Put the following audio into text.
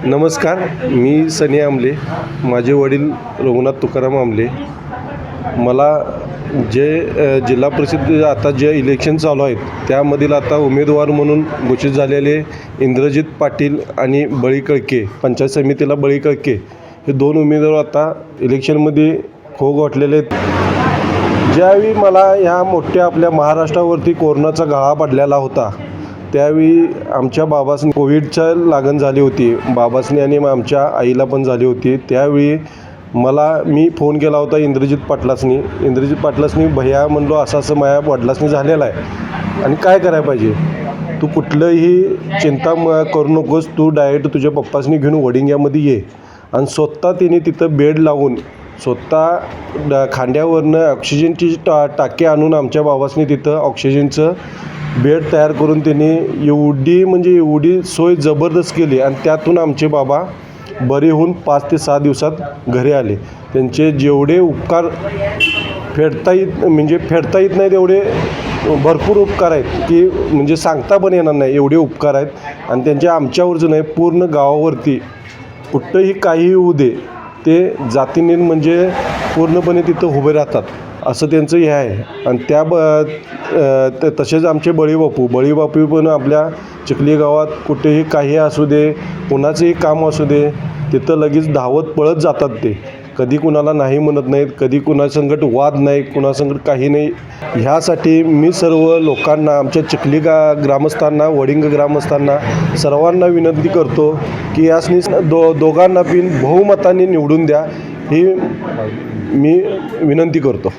नमस्कार, मी सनी आमले. माझे वडील रघुनाथ तुकाराम आमले. मला जिल्हा परिषद आता जे इलेक्शन चालू आहेत त्यामधील आता उमेदवार म्हणून घोषित झालेले इंद्रजित पाटील आणि बळी कळके, पंचायत समितीला बळी कळके, हे दोन उमेदवार आता इलेक्शनमध्ये खो गाठलेले आहेत. ज्यावेळी मला ह्या मोठ्या आपल्या महाराष्ट्रावरती कोरोनाचा गाळा पडलेला होता त्यावेळी आमच्या बाबासनी कोविडच्या लागण झाली होती. बाबासनी आणि आमच्या आईला पण झाली होती. त्यावेळी मी फोन केला होता इंद्रजित पाटलासनी भैया म्हणलो असं माझ्या वडिलासनी झालेलं आहे आणि काय करायला पाहिजे. तू कुठलंही चिंता करू नकोस, तू डायरेक्ट तुझ्या पप्पासनी घेऊन वडिंग्यामध्ये ये. आणि स्वतः तिने तिथं बेड लावून स्वतः खांद्यावरनं ऑक्सिजनची टाकी आणून आमच्या बाबासनी तिथं ऑक्सिजनचं बेड तयार करून त्यांनी एवढी सोय जबरदस्त केली आणि त्यातून आमचे बाबा बरे होऊन 5 ते 6 दिवसात घरी आले. त्यांचे जेवढे उपकार फेडता येत नाहीत एवढे भरपूर उपकार आहेत की म्हणजे सांगता पण येणार नाही एवढे उपकार आहेत. आणि त्यांचे आमच्यावरच नाही पूर्ण गावावरती कुठंही काहीही होऊ दे ते जातीने म्हणजे पूर्णपणे तिथं उभे राहतात असं त्यांचं हे आहे. आणि तसेच आमचे बळीबापू पण आपल्या चिखली गावात कुठेही काही असू दे, कुणाचंही काम असू दे, तिथं लगेच धावत पळत जातात. ते कधी कुणाला नाही म्हणत नाहीत, कधी कुणासंगत वाद नाही, कुणासंगत काही नाही. ह्यासाठी मी सर्व लोकांना, आमच्या चिखली ग्रामस्थांना, वडिंग ग्रामस्थांना सर्वांना विनंती करतो की यासनी दोघांना पण बहुमताने निवडून द्या ही मी विनंती करतो.